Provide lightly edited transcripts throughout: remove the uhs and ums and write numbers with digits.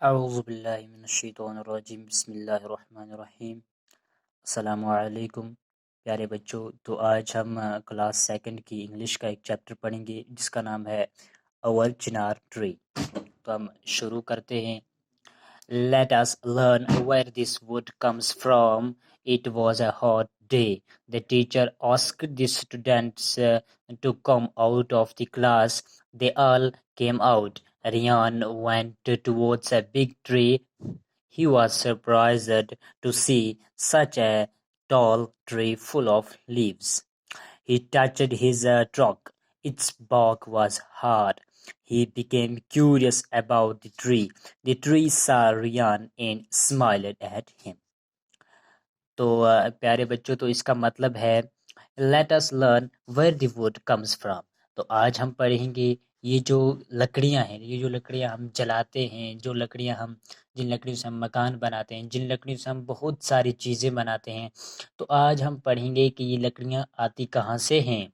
اعوذ باللہ من الشیطان الرجیم بسم اللہ الرحمن الرحیم۔ السلام علیکم پیارے بچوں، تو آج ہم کلاس سیکنڈ کی انگلش کا ایک چیپٹر پڑھیں گے جس کا نام ہے اور چنار ٹری۔ تو ہم شروع کرتے ہیں۔ Let us learn where this wood comes from. It was a hot day. The teacher asked the students to come out of the class. They all came out. Ryan went towards a big tree. He was surprised to see such a tall tree full of leaves. He touched his trunk. Its bark was hard. He became curious about the tree. The tree saw Ryan and smiled at him. تو پیارے بچوں، تو اس کا مطلب ہے let us learn where the wood comes from. تو آج ہم پڑھیں گے یہ جو لکڑیاں ہیں، یہ جو لکڑیاں ہم جلاتے ہیں، جو لکڑیاں ہم جن لکڑیوں سے ہم مکان بناتے ہیں، جن لکڑیوں سے ہم بہت ساری چیزیں بناتے ہیں، تو آج ہم پڑھیں گے کہ یہ لکڑیاں آتی کہاں سے ہیں۔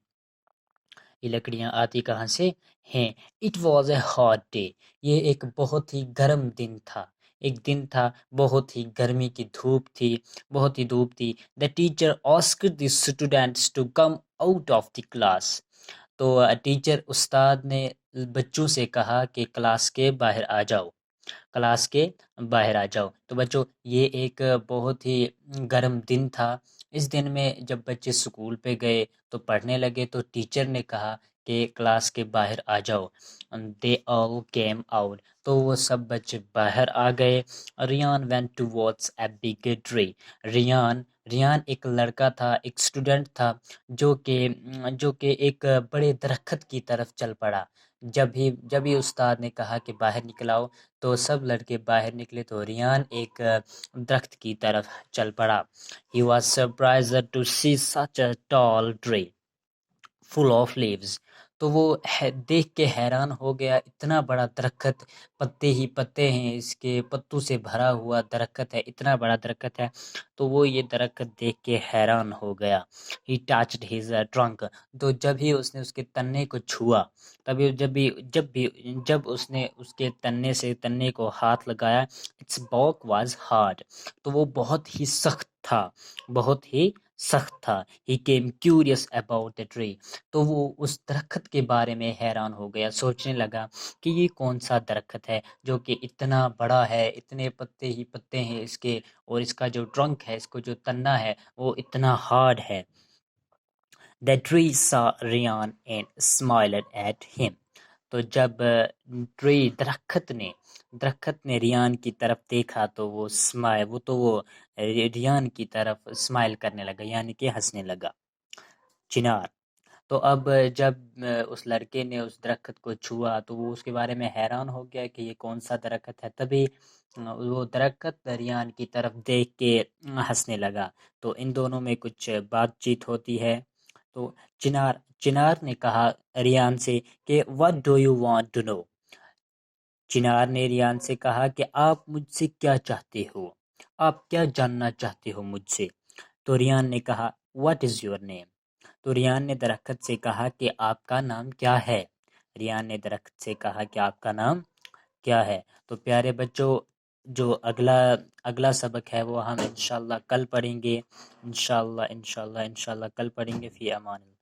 یہ لکڑیاں آتی کہاں سے ہیں۔ It was a hot day, یہ ایک بہت ہی گرم دن تھا، ایک دن تھا، بہت ہی گرمی کی دھوپ تھی، بہت ہی دھوپ تھی۔ The teacher asked the students to come out of the class. تو ٹیچر استاد نے بچوں سے کہا کہ کلاس کے باہر آ جاؤ، کلاس کے باہر آ جاؤ۔ تو بچوں، یہ ایک بہت ہی گرم دن تھا۔ اس دن میں جب بچے سکول پہ گئے تو پڑھنے لگے، تو ٹیچر نے کہا کہ کلاس کے باہر آ جاؤ۔ They all came out. تو وہ سب بچے باہر آ گئے۔ Rayan went towards a big tree. Rayan ایک لڑکا تھا، ایک اسٹوڈنٹ تھا جو کہ ایک بڑے درخت کی طرف چل پڑا۔ جب ہی استاد نے کہا کہ باہر نکلاؤ تو سب لڑکے باہر نکلے، تو ریان ایک درخت کی طرف چل پڑا۔ He was surprised to see such a tall tree full of leaves. تو وہ دیکھ کے حیران ہو گیا، اتنا بڑا درخت، پتے ہی پتے ہیں، اس کے پتوں سے بھرا ہوا درخت ہے، اتنا بڑا درخت ہے۔ تو وہ یہ درخت دیکھ کے حیران ہو گیا۔ He touched his trunk. تو جب ہی اس نے اس کے تنے کو چھوا، جب اس نے اس کے تنے کو ہاتھ لگایا، its bark was hard. تو وہ بہت ہی سخت تھا، بہت ہی سخت تھا۔ He came curious about the tree. تو وہ اس درخت کے بارے میں حیران ہو گیا، سوچنے لگا کہ یہ کون سا درخت ہے جو کہ اتنا بڑا ہے، اتنے پتے ہی پتے ہیں اس کے، اور اس کا جو ٹرنک ہے، اس کو جو تنا ہے وہ اتنا ہارڈ ہے۔ The tree saw Ryan and smiled at him. تو جب درخت نے ریان کی طرف دیکھا تو وہ ریان کی طرف اسمائل کرنے لگا، یعنی کہ ہنسنے لگا۔ چنار، تو اب جب اس لڑکے نے اس درخت کو چھوا تو وہ اس کے بارے میں حیران ہو گیا کہ یہ کون سا درخت ہے۔ تبھی وہ درخت ریان کی طرف دیکھ کے ہنسنے لگا، تو ان دونوں میں کچھ بات چیت ہوتی ہے۔ تو چنار نے کہا ریان سے کہ what do you want to know. چنار نے ریان سے کہا کہ آپ مجھ سے کیا چاہتے ہو، آپ کیا جاننا چاہتے ہو مجھ سے۔ تو ریان نے کہا what is your name. تو ریان نے درخت سے کہا کہ آپ کا نام کیا ہے۔ ریان نے درخت سے کہا کہ آپ کا نام کیا ہے۔ تو پیارے بچوں، جو اگلا سبق ہے وہ ہم انشاءاللہ کل پڑھیں گے، انشاءاللہ کل پڑھیں گے۔ فی امان اللہ۔